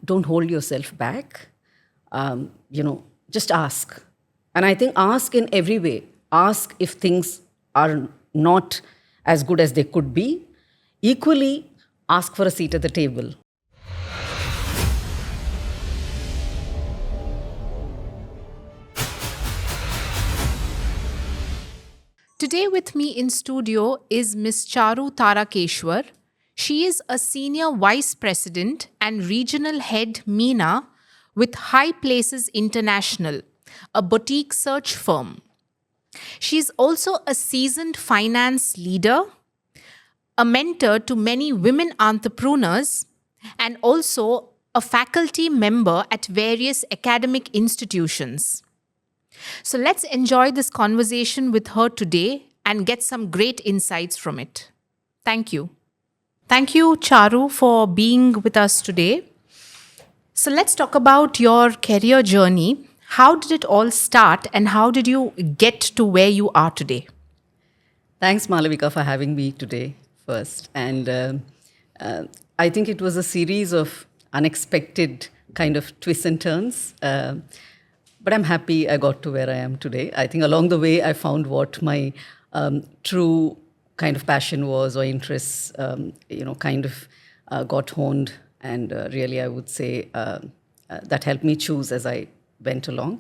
don't hold yourself back. Just ask. And I think ask in every way. Ask if things are not as good as they could be. Equally, ask for a seat at the table. Today with me in studio is Ms. Charu Tharakeshwar. She is a senior vice president and regional head MENA with High Places International, a boutique search firm. She is also a seasoned finance leader, a mentor to many women entrepreneurs, and also a faculty member at various academic institutions. So let's enjoy this conversation with her today and get some great insights from it. Thank you. Thank you, Charu, for being with us today. So let's talk about your career journey. How did it all start and how did you get to where you are today? Thanks, Malavika, for having me today first. And I think it was a series of unexpected kind of twists and turns. But I'm happy I got to where I am today. I think along the way, I found what my true kind of passion was or interests, got honed. And really, I would say that helped me choose as I went along.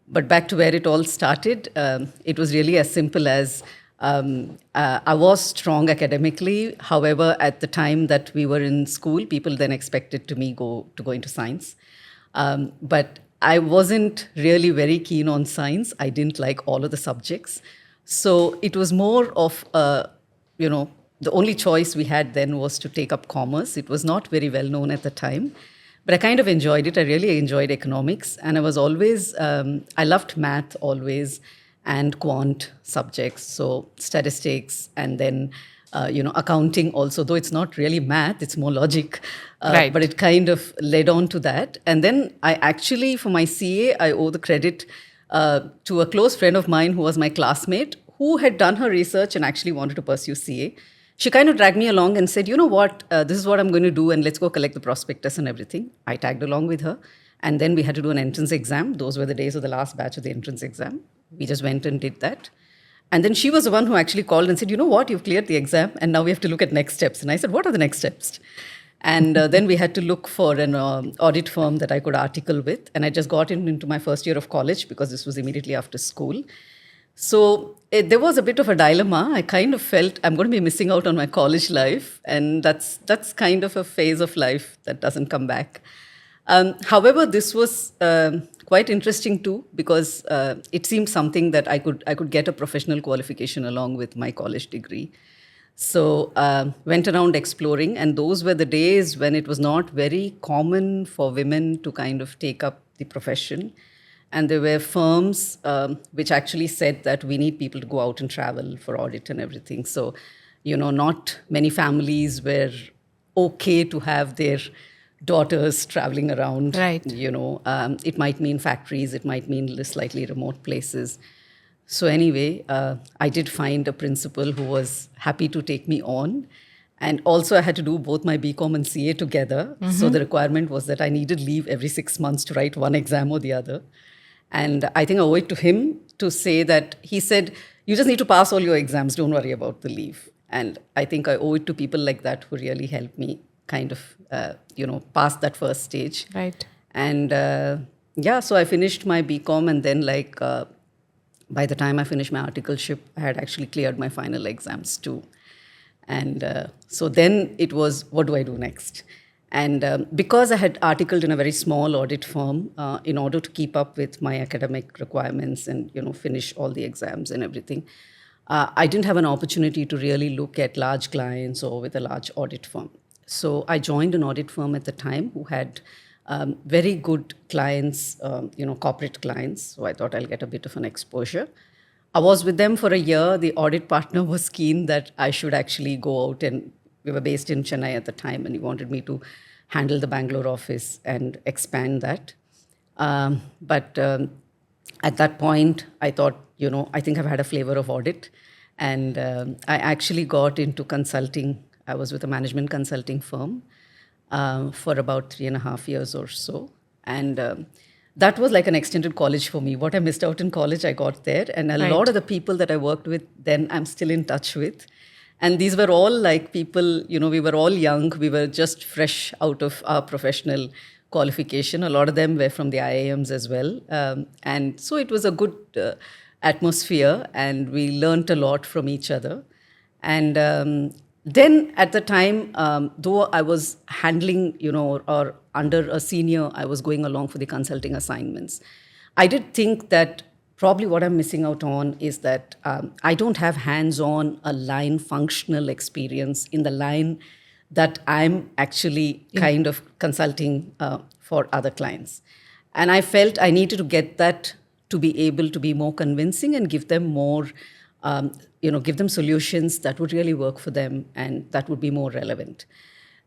But back to where it all started, it was really as simple as I was strong academically. However, at the time that we were in school, people then expected me to go into science. But I wasn't really very keen on science. I didn't like all of the subjects. So it was more of, the only choice we had then was to take up commerce. It was not very well known at the time, but I kind of enjoyed it. I really enjoyed economics. And I was always, I loved math always and quant subjects. So statistics and then accounting also, though it's not really math, it's more logic. Right. But it kind of led on to that. And then I actually, for my CA, I owe the credit to a close friend of mine who was my classmate who had done her research and actually wanted to pursue CA. She kind of dragged me along and said, you know what, this is what I'm going to do and let's go collect the prospectus and everything. I tagged along with her. And then we had to do an entrance exam. Those were the days of the last batch of the entrance exam. We just went and did that. And then she was the one who actually called and said, you know what, you've cleared the exam and now we have to look at next steps. And I said, what are the next steps? And then we had to look for an audit firm that I could article with. And I just got into my first year of college because this was immediately after school. So there was a bit of a dilemma. I kind of felt I'm going to be missing out on my college life. And that's kind of a phase of life that doesn't come back. However, this was quite interesting too, because it seemed something that I could get a professional qualification along with my college degree. So went around exploring, and those were the days when it was not very common for women to kind of take up the profession. And there were firms which actually said that we need people to go out and travel for audit and everything. So, not many families were okay to have their daughters traveling around. Right. It might mean factories, it might mean slightly remote places. So anyway, I did find a principal who was happy to take me on. And also I had to do both my BCom and CA together. Mm-hmm. So the requirement was that I needed leave every 6 months to write one exam or the other. And I think I owe it to him to say that he said, you just need to pass all your exams, don't worry about the leave. And I think I owe it to people like that who really helped me kind of, pass that first stage. Right. And so I finished my BCom, and then by the time I finished my articleship, I had actually cleared my final exams too. And so then it was, what do I do next? And because I had articled in a very small audit firm, in order to keep up with my academic requirements and, finish all the exams and everything, I didn't have an opportunity to really look at large clients or with a large audit firm. So I joined an audit firm at the time who had very good clients, corporate clients. So I thought I'll get a bit of an exposure. I was with them for a year. The audit partner was keen that I should actually go out, and we were based in Chennai at the time, and he wanted me to handle the Bangalore office and expand that. But at that point, I thought, I think I've had a flavor of audit. And I actually got into consulting. I was with a management consulting firm. for about 3.5 years or so. And that was like an extended college for me. What I missed out in college, I got there. And a lot Right. of the people that I worked with then, I'm still in touch with. And these were all like people, we were all young. We were just fresh out of our professional qualification. A lot of them were from the IIMs as well. And so it was a good atmosphere, and we learned a lot from each other. And then at the time, though I was handling, or under a senior, I was going along for the consulting assignments. I did think that probably what I'm missing out on is that I don't have hands-on a line functional experience in the line that I'm actually kind of consulting for other clients. And I felt I needed to get that to be able to be more convincing and give them more, give them solutions that would really work for them and that would be more relevant.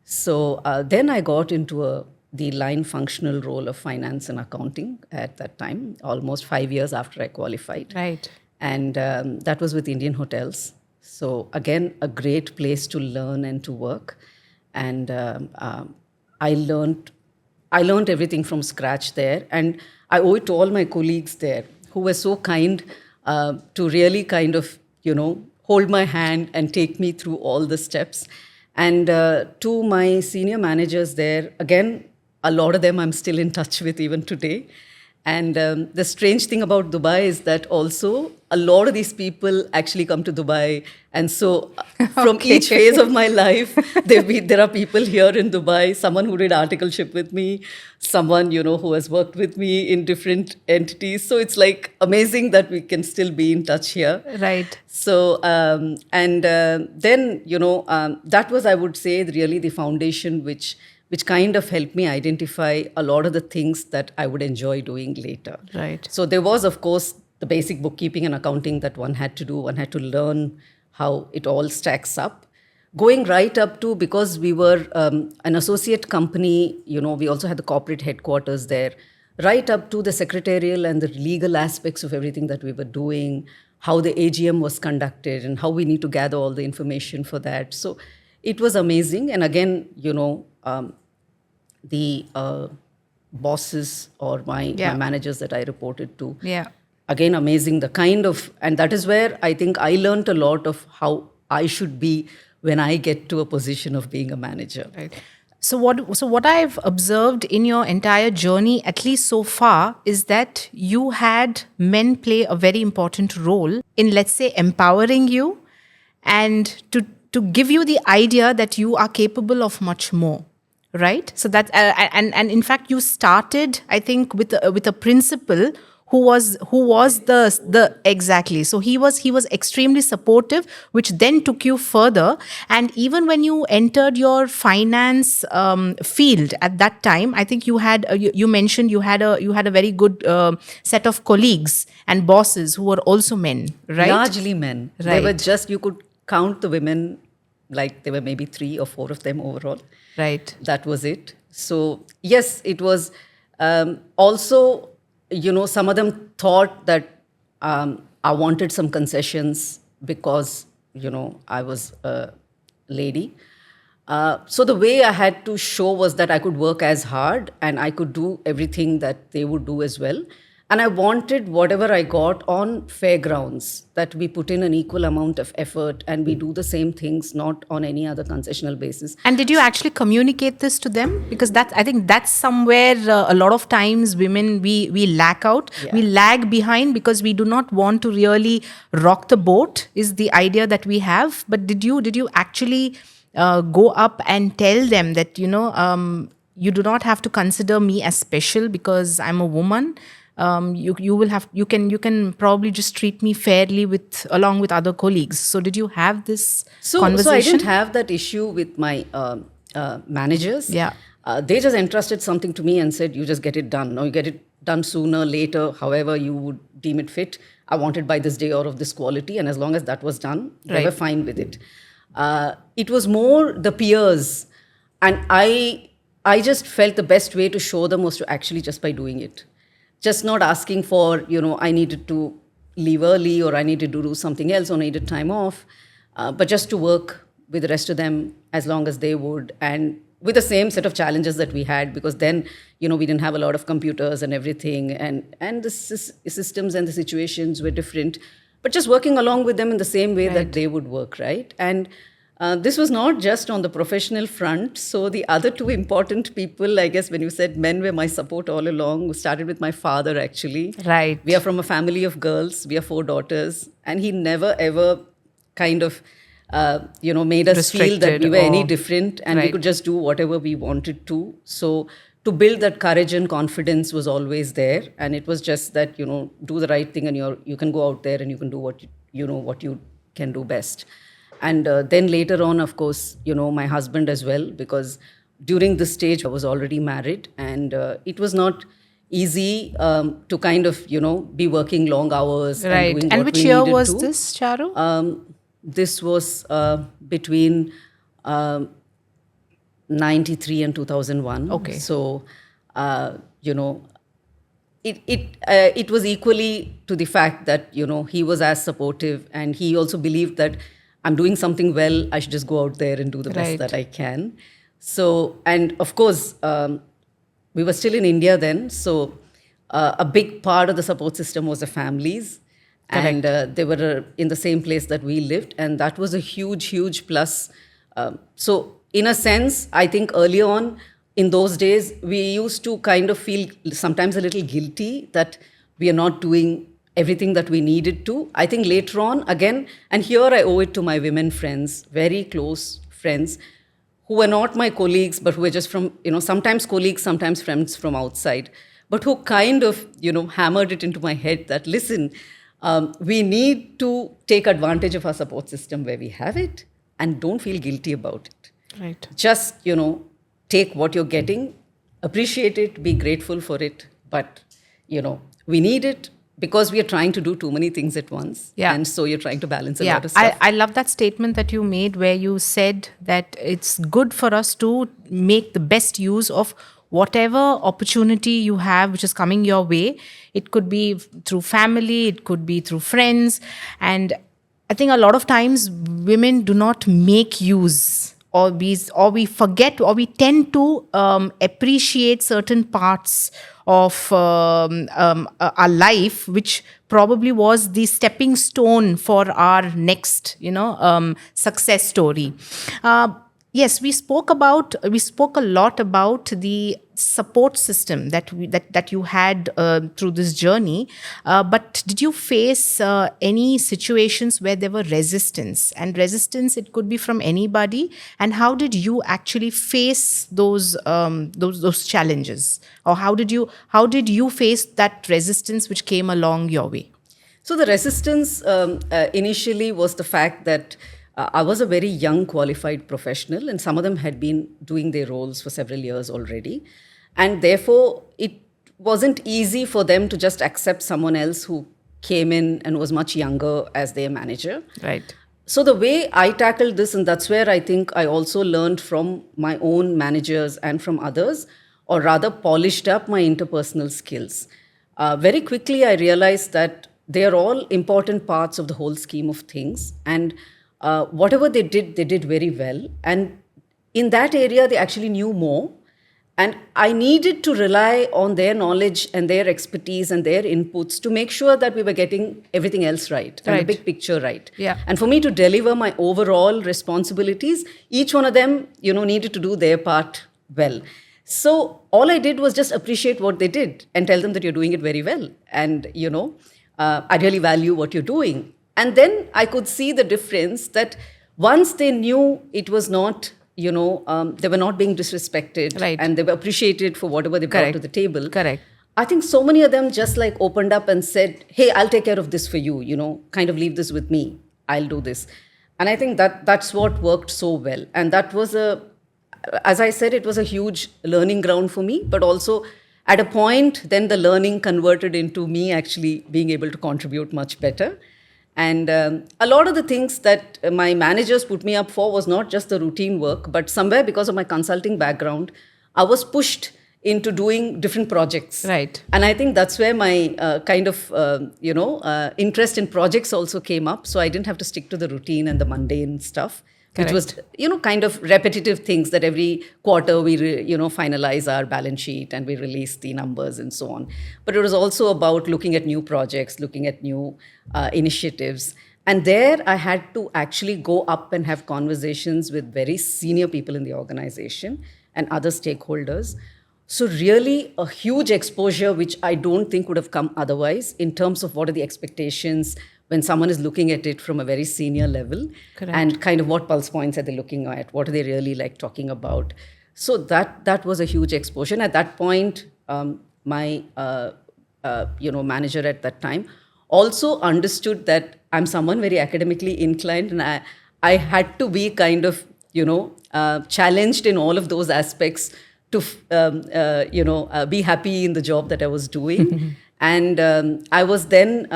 So then I got into the line functional role of finance and accounting at that time, almost 5 years after I qualified. Right. And that was with Indian Hotels. So again, a great place to learn and to work. And I learned everything from scratch there. And I owe it to all my colleagues there who were so kind to really kind of, hold my hand and take me through all the steps. And to my senior managers there, again, a lot of them I'm still in touch with even today. And the strange thing about Dubai is that also a lot of these people actually come to Dubai. And so from each phase of my life, there are people here in Dubai, someone who did articleship with me, someone, who has worked with me in different entities. So it's like amazing that we can still be in touch here. Right. So, then, that was, I would say, really the foundation which kind of helped me identify a lot of the things that I would enjoy doing later. Right. So there was, of course, the basic bookkeeping and accounting that one had to do. One had to learn how it all stacks up. Going right up to, because we were an associate company, we also had the corporate headquarters there, right up to the secretarial and the legal aspects of everything that we were doing, how the AGM was conducted and how we need to gather all the information for that. So it was amazing. And again, the bosses or my managers that I reported to. Yeah. Again, amazing. And that is where I think I learned a lot of how I should be when I get to a position of being a manager. Right. So what I've observed in your entire journey, at least so far, is that you had men play a very important role in, let's say, empowering you and to give you the idea that you are capable of much more. Right. So that and in fact, you started, I think, with a principal who was the exactly. So he was extremely supportive, which then took you further. And even when you entered your finance field at that time, I think you mentioned you had a very good set of colleagues and bosses who were also men, right? Largely men. Right. They were just, you could count the women, like there were maybe 3 or 4 of them overall. Right. That was it. So yes, it was also, some of them thought that I wanted some concessions because, I was a lady. So the way I had to show was that I could work as hard and I could do everything that they would do as well. And I wanted whatever I got on fair grounds, that we put in an equal amount of effort and we do the same things, not on any other concessional basis. And did you actually communicate this to them? Because I think that's somewhere a lot of times women, we lack out. Yeah. We lag behind because we do not want to really rock the boat, is the idea that we have. But did you actually go up and tell them that, you do not have to consider me as special because I'm a woman? You can probably just treat me fairly along with other colleagues. So did you have this conversation? So I didn't have that issue with my managers. Yeah. They just entrusted something to me and said, you just get it done. No, you get it done sooner, later, however you would deem it fit. I want it by this day or of this quality. And as long as that was done, they were fine with it. It was more the peers. And I just felt the best way to show them was to actually just by doing it. Just not asking for, I needed to leave early or I needed to do something else or I needed time off, but just to work with the rest of them as long as they would. And with the same set of challenges that we had, because then, we didn't have a lot of computers and everything, and the systems and the situations were different, but just working along with them in the same way that they would work, right? And this was not just on the professional front. So the other two important people, I guess, when you said men were my support all along, started with my father, actually. Right. We are from a family of girls. We are 4 daughters. And he never, ever kind of, made us feel that we were any different, and we could just do whatever we wanted to. So to build that courage and confidence was always there. And it was just that, do the right thing, and you can go out there and you can do what you can do best. And then later on, of course, my husband as well, because during this stage I was already married, and it was not easy to kind of, be working long hours. Right. And doing and what which we year needed was to. this, Charu? This was between 93 and 2001. Okay. So, it was equally to the fact that, he was as supportive, and he also believed that I'm doing something well, I should just go out there and do the best that I can. So, and of course, we were still in India then. So a big part of the support system was the families. Correct. And they were in the same place that we lived. And that was a huge, huge plus. So in a sense, I think early on in those days, we used to kind of feel sometimes a little guilty that we are not doing everything that we needed to. I think later on, again, and here I owe it to my women friends, very close friends, who were not my colleagues, but who were just from, sometimes colleagues, sometimes friends from outside, but who kind of, hammered it into my head that, listen, we need to take advantage of our support system where we have it, and don't feel guilty about it. Right. Just, take what you're getting, appreciate it, be grateful for it, but, we need it, because we are trying to do too many things at once. Yeah. And so you're trying to balance a lot of stuff. I love that statement that you made where you said that it's good for us to make the best use of whatever opportunity you have which is coming your way. It could be through family, it could be through friends. And I think a lot of times women do not make use, or we forget, or we tend to appreciate certain parts of our life, which probably was the stepping stone for our next, success story. Yes, we spoke a lot about the support system that you had through this journey. But did you face any situations where there were resistance? And resistance, it could be from anybody. And how did you actually face those challenges? Or how did you face that resistance which came along your way? So the resistance initially was the fact that I was a very young qualified professional, and some of them had been doing their roles for several years already. And therefore, it wasn't easy for them to just accept someone else who came in and was much younger as their manager. Right. So the way I tackled this, and that's where I think I also learned from my own managers and from others, or rather polished up my interpersonal skills. Very quickly, I realized that they are all important parts of the whole scheme of things. And whatever they did very well. And in that area, they actually knew more. And I needed to rely on their knowledge and their expertise and their inputs to make sure that we were getting everything else right. And the big picture right. Yeah. And for me to deliver my overall responsibilities, each one of them, needed to do their part well. So all I did was just appreciate what they did and tell them that you're doing it very well. And, I really value what you're doing. And then I could see the difference that once they knew it was not, they were not being disrespected, right, and they were appreciated for whatever they brought to the table. Correct. I think so many of them just like opened up and said, hey, I'll take care of this for you, kind of leave this with me. I'll do this. And I think that's what worked so well. And that was as I said, it was a huge learning ground for me, but also at a point, then the learning converted into me actually being able to contribute much better. And a lot of the things that my managers put me up for was not just the routine work, but somewhere because of my consulting background, I was pushed into doing different projects. Right. And I think that's where my interest in projects also came up. So I didn't have to stick to the routine and the mundane stuff. which was, kind of repetitive things that every quarter we, finalize our balance sheet and we release the numbers and so on. But it was also about looking at new projects, looking at new initiatives. And there I had to actually go up and have conversations with very senior people in the organization and other stakeholders. So really a huge exposure, which I don't think would have come otherwise, in terms of what are the expectations when someone is looking at it from a very senior level. Correct. And kind of what pulse points are they looking at, what are they really like talking about. So that was a huge exposure. And at that point, my manager at that time also understood that I'm someone very academically inclined, and I had to be kind of challenged in all of those aspects to be happy in the job that I was doing. And I was then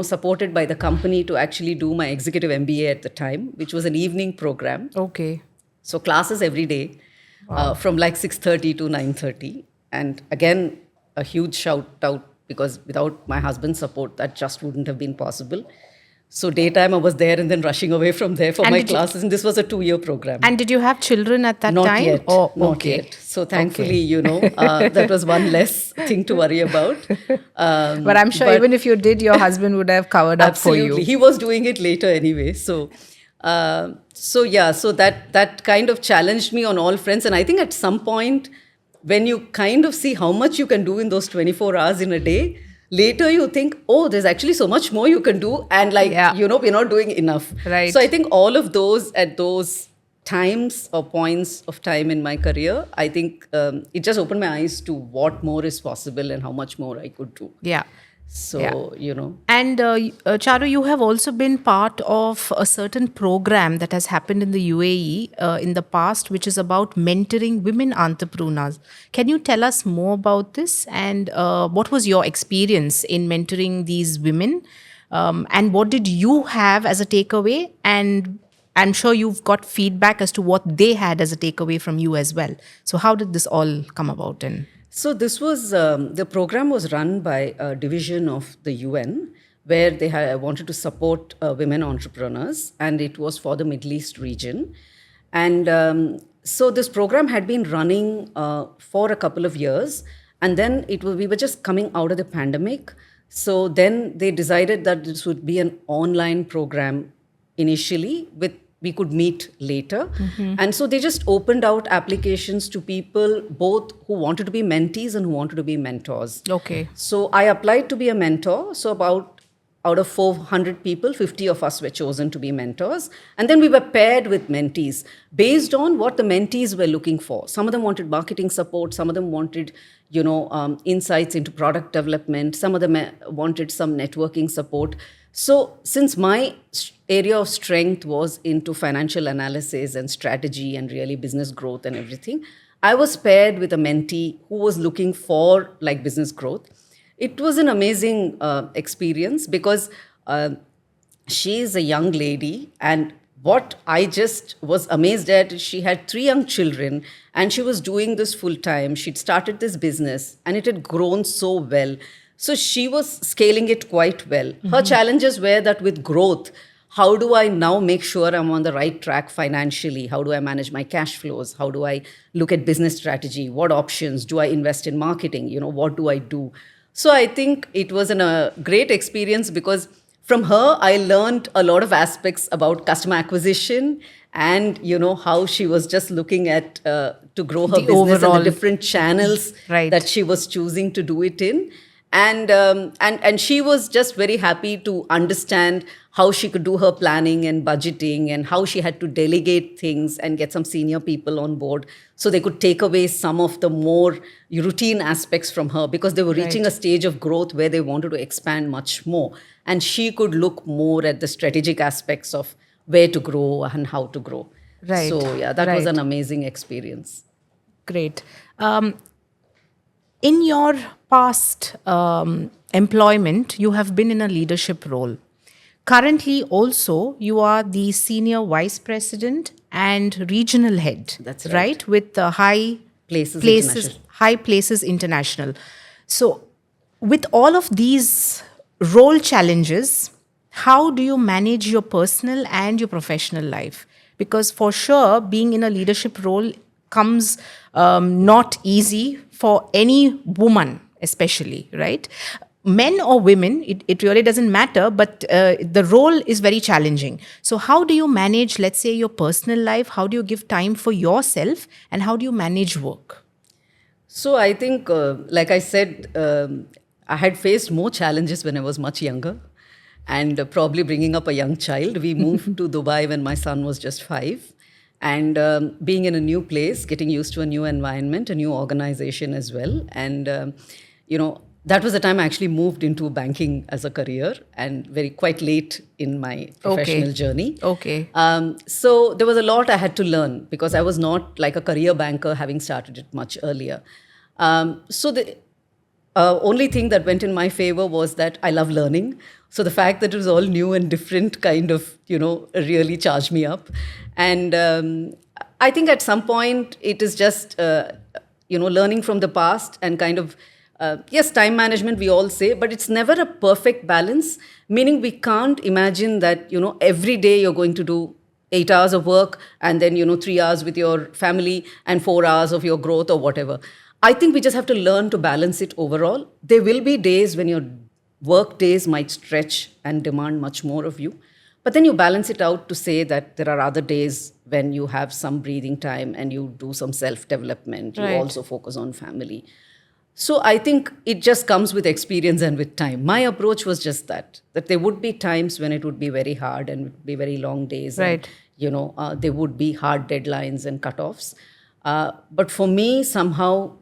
supported by the company to actually do my executive MBA at the time, which was an evening program. Okay. So classes every day. From like 6:30 to 9:30. And again, a huge shout out, because without my husband's support, that just wouldn't have been possible. So daytime I was there and then rushing away from there for my classes. And this was a 2-year program. And did you have children at that Not time? yet. Oh, Not okay. yet. So thankfully, that was one less thing to worry about. But I'm sure even if you did, your husband would have covered up for you. Absolutely. He was doing it later anyway. So that kind of challenged me on all fronts. And I think at some point, when you kind of see how much you can do in those 24 hours in a day, later you think, oh, there's actually so much more you can do. And we're not doing enough. Right. So I think all of those at those times or points of time in my career, I think it just opened my eyes to what more is possible and how much more I could do. Yeah. So, And Charu, you have also been part of a certain program that has happened in the UAE in the past, which is about mentoring women entrepreneurs. Can you tell us more about this? And what was your experience in mentoring these women? And what did you have as a takeaway? And I'm sure you've got feedback as to what they had as a takeaway from you as well. So how did this all come about? So this was, the program was run by a division of the UN, where they wanted to support women entrepreneurs, and it was for the Middle East region. And so this program had been running for a couple of years, and then we were just coming out of the pandemic. So then they decided that this would be an online program initially, we could meet later. Mm-hmm. And so they just opened out applications to people both who wanted to be mentees and who wanted to be mentors. Okay. So I applied to be a mentor. So out of 400 people, 50 of us were chosen to be mentors. And then we were paired with mentees based on what the mentees were looking for. Some of them wanted marketing support. Some of them wanted, insights into product development. Some of them wanted some networking support. So since my area of strength was into financial analysis and strategy and really business growth and everything, I was paired with a mentee who was looking for like business growth. It was an amazing experience because she is a young lady, and what I just was amazed at is she had 3 young children and she was doing this full time. She'd started this business and it had grown so well. So she was scaling it quite well. Mm-hmm. Her challenges were that with growth, how do I now make sure I'm on the right track financially? How do I manage my cash flows? How do I look at business strategy? What options? Do I invest in marketing? What do I do? So I think it was a great experience because from her, I learned a lot of aspects about customer acquisition and, how she was just looking at to grow her business overall, and the different channels that she was choosing to do it in. And she was just very happy to understand how she could do her planning and budgeting and how she had to delegate things and get some senior people on board so they could take away some of the more routine aspects from her because they were reaching a stage of growth where they wanted to expand much more. And she could look more at the strategic aspects of where to grow and how to grow. Right. So yeah, that was an amazing experience. Great. In your past employment, you have been in a leadership role. Currently, also, you are the Senior Vice President and Regional Head. That's right. With High Places International. So, with all of these role challenges, how do you manage your personal and your professional life? Because for sure, being in a leadership role comes not easy for any woman, especially, right? Men or women, it really doesn't matter, but the role is very challenging. So, how do you manage, let's say, your personal life? How do you give time for yourself? And how do you manage work? So I think, like I said, I had faced more challenges when I was much younger, and probably bringing up a young child. We moved to Dubai when my son was just 5, and being in a new place, getting used to a new environment, a new organization as well, and that was the time I actually moved into banking as a career, and very quite late in my professional journey. Okay. So there was a lot I had to learn because I was not like a career banker, having started it much earlier. So the only thing that went in my favor was that I love learning. So the fact that it was all new and different kind of, really charged me up. And I think at some point it is just, learning from the past and kind of, yes, time management, we all say, but it's never a perfect balance, meaning we can't imagine that, every day you're going to do 8 hours of work and then, 3 hours with your family and 4 hours of your growth or whatever. I think we just have to learn to balance it overall. There will be days when your work days might stretch and demand much more of you. But then you balance it out to say that there are other days when you have some breathing time and you do some self-development. You also focus on family. So I think it just comes with experience and with time. My approach was just that there would be times when it would be very hard and it would be very long days. Right. And, there would be hard deadlines and cutoffs. But for me, somehow,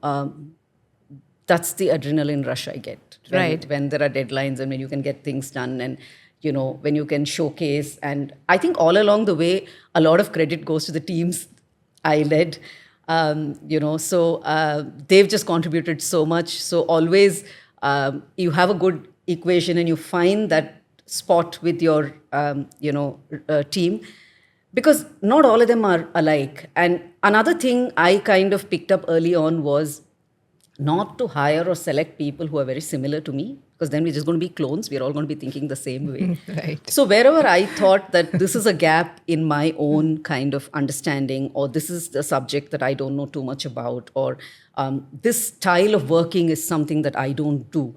that's the adrenaline rush I get. When there are deadlines and when you can get things done and, when you can showcase. And I think all along the way, a lot of credit goes to the teams I led. So they've just contributed so much. So always you have a good equation and you find that spot with your, team, because not all of them are alike. And another thing I kind of picked up early on was not to hire or select people who are very similar to me, because then we're just going to be clones. We're all going to be thinking the same way. Right. So wherever I thought that this is a gap in my own kind of understanding, or this is the subject that I don't know too much about, or this style of working is something that I don't do.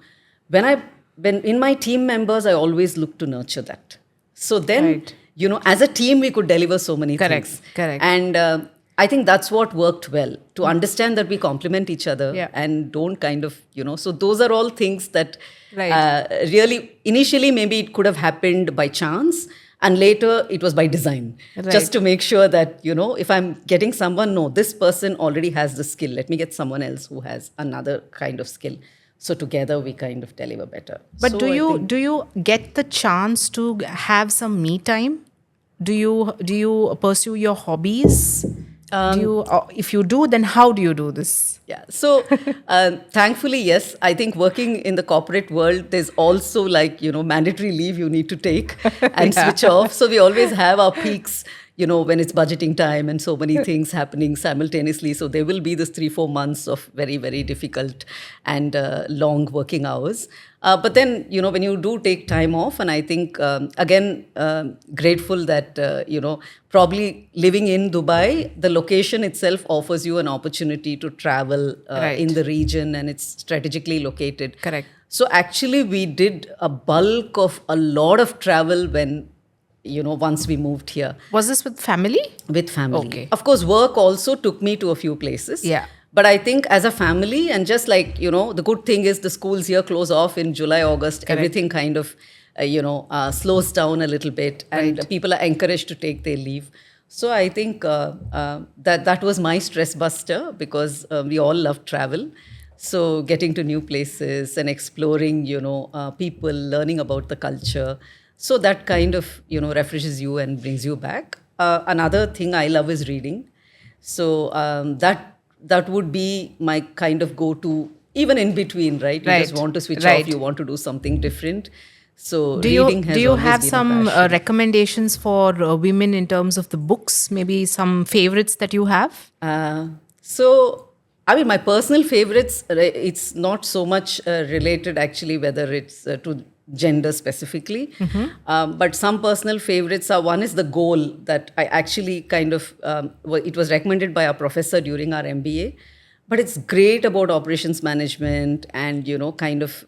When in my team members, I always look to nurture that. So then, as a team, we could deliver so many things. Correct. And I think that's what worked well, to understand that we complement each other and don't kind of, so those are all things that really, initially, maybe it could have happened by chance. And later, it was by design, just to make sure that, if I'm getting someone, no, this person already has the skill. Let me get someone else who has another kind of skill. So together, we kind of deliver better. But so do you get the chance to have some me time? Do you pursue your hobbies? If you do, then how do you do this? Yeah. So thankfully, yes. I think working in the corporate world, there's also mandatory leave you need to take and switch off. So we always have our peaks, when it's budgeting time and so many things happening simultaneously. So there will be this 3-4 months of very, very difficult and long working hours. But then, when you do take time off, and I think, again, grateful that, probably living in Dubai, the location itself offers you an opportunity to travel in the region, and it's strategically located. Correct. So actually, we did a bulk of a lot of travel when, once we moved here. Was this with family? With family. Okay. Of course, work also took me to a few places. Yeah. But I think as a family, and just like, the good thing is the schools here close off in July, August, everything kind of, slows down a little bit, and people are encouraged to take their leave. So I think that was my stress buster, because we all love travel. So getting to new places and exploring, people, learning about the culture. So that kind of, refreshes you and brings you back. Another thing I love is reading. So that would be my kind of go-to, even in between, right? You just want to switch off, you want to do something different. So do you have some recommendations for women in terms of the books? Maybe some favorites that you have? So, I mean, my personal favorites, it's not so much related actually, whether it's to gender specifically. But some personal favorites are, one is The Goal, that I actually kind of, it was recommended by our professor during our MBA. But it's great about operations management and, kind of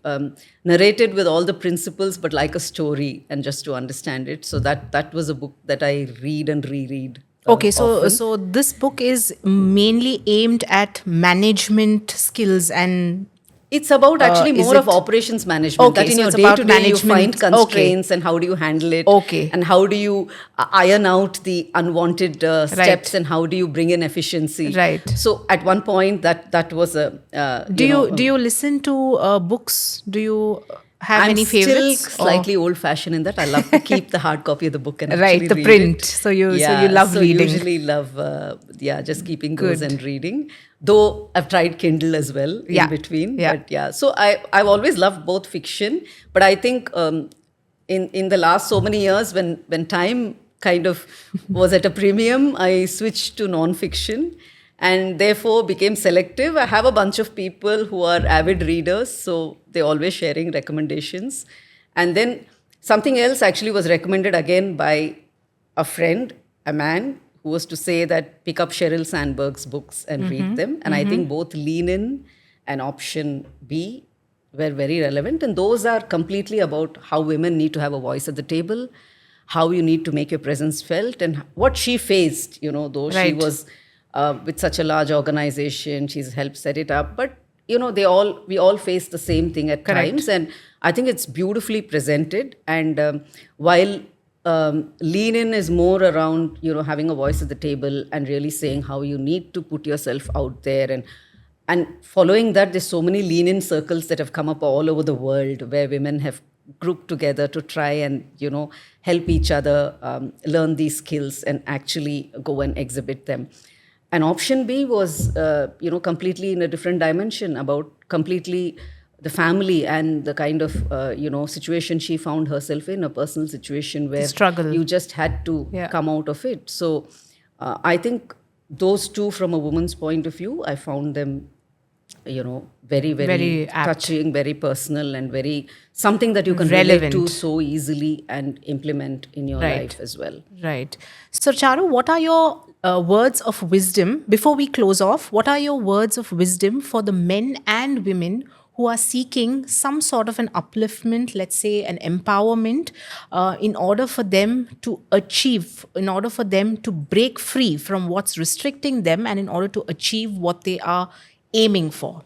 narrated with all the principles, but like a story and just to understand it. So that was a book that I read and reread. Okay, so often. so this book is mainly aimed at management skills and It's about actually is more of it- operations management. Okay, That in so your it's day about to day you find management. constraints and how do you handle it? Okay. And how do you iron out the unwanted steps and how do you bring in efficiency? Right. So at one point that was a do you listen to books? Do you have I'm any favorites? still slightly old fashioned in that I love to keep the hard copy of the book and Right, actually the read print. it. So you love reading. Usually love just keeping those Good. and reading. Though I've tried Kindle as well Yeah. in between. Yeah. But yeah, so I've always loved both fiction, but I think in the last so many years when time kind of was at a premium, I switched to non-fiction and therefore became selective. I have a bunch of people who are avid readers, so they're always sharing recommendations. And then something else actually was recommended again by a friend, a man, who was to say that pick up Sheryl Sandberg's books and read them. And I think both Lean In and Option B were very relevant. And those are completely about how women need to have a voice at the table, how you need to make your presence felt, and what she faced, though she Right. was with such a large organization, she's helped set it up. But, we all face the same thing at Correct. times. And I think it's beautifully presented. And while Lean In is more around, having a voice at the table and really saying how you need to put yourself out there. And following that, there's so many Lean In circles that have come up all over the world where women have grouped together to try and, help each other learn these skills and actually go and exhibit them. And Option B was, completely in a different dimension about completely the family and the kind of, situation she found herself in, a personal situation where Struggle. you just had to Yeah. come out of it. So I think those two, from a woman's point of view, I found them, very, very, Very apt. touching, very personal, and very something that you can Relevant. relate to so easily and implement in your Right. life as well. Right. So, Charu, what are your words of wisdom? Before we close off, what are your words of wisdom for the men and women who are seeking some sort of an upliftment, let's say an empowerment, in order for them to achieve, in order for them to break free from what's restricting them, and in order to achieve what they are aiming for?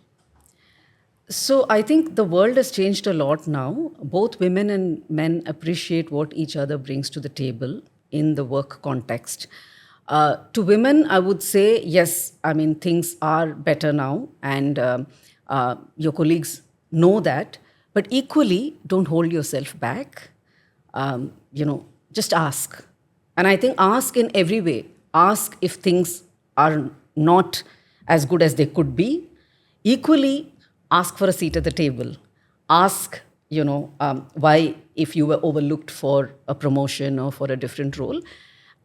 So I think the world has changed a lot now. Both women and men appreciate what each other brings to the table in the work context. To women, I would say, yes, I mean, things are better now, and your colleagues know that. But equally, don't hold yourself back. Just ask. And I think ask in every way. Ask if things are not as good as they could be. Equally, ask for a seat at the table. Ask, why, if you were overlooked for a promotion or for a different role.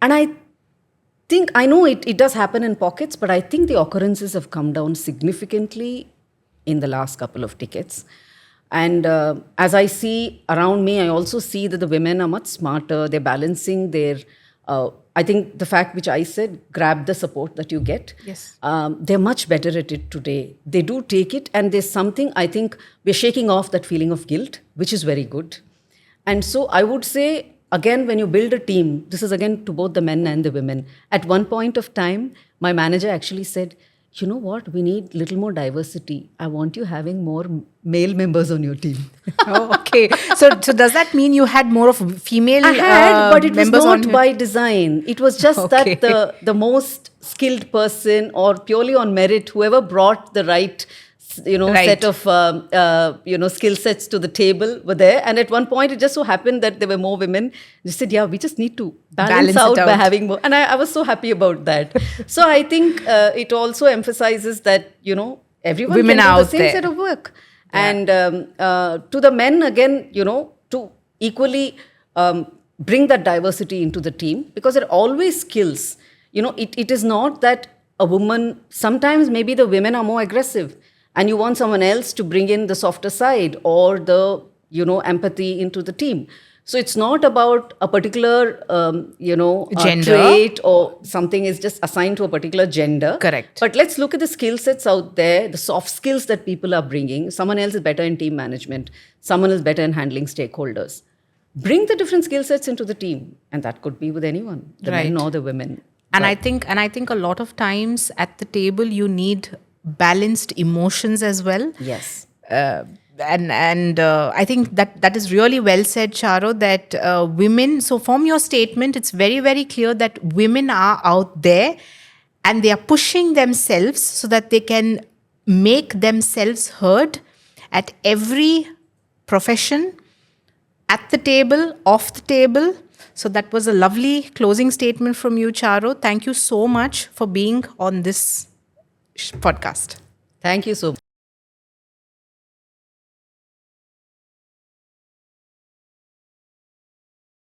And I know it does happen in pockets, but I think the occurrences have come down significantly in the last couple of decades. And as I see around me, I also see that the women are much smarter. They're balancing their, I think the fact which I said, grab the support that you get. Yes. They're much better at it today. They do take it, and there's something, I think, we're shaking off that feeling of guilt, which is very good. And so I would say, again, when you build a team, this is again to both the men and the women. At one point of time, my manager actually said, you know what, we need a little more diversity. I want you having more male members on your team. Oh, okay. So does that mean you had more of female I had, but it was members on not your- by design. It was just Okay. that the most skilled person, or purely on merit, whoever brought the right, Right. set of skill sets to the table were there. And at one point, it just so happened that there were more women. They said, "Yeah, we just need to balance Balance out it by out. having more." And I was so happy about that. So I think it also emphasizes that everyone Women can are do the out same there. set of work. And to the men, again, to equally bring that diversity into the team, because it always skills. It is not that a woman, sometimes maybe the women are more aggressive and you want someone else to bring in the softer side, or the empathy into the team. So it's not about a particular, Gender. trait or something is just assigned to a particular gender. Correct. But let's look at the skill sets out there, the soft skills that people are bringing. Someone else is better in team management. Someone is better in handling stakeholders. Bring the different skill sets into the team. And that could be with anyone, the men or the women. And I think a lot of times at the table you need balanced emotions as well. Yes. And I think that is really well said, Charu, that women, so from your statement, it's very, very clear that women are out there and they are pushing themselves so that they can make themselves heard at every profession, at the table, off the table. So that was a lovely closing statement from you, Charu. Thank you so much for being on this podcast. Thank you so much.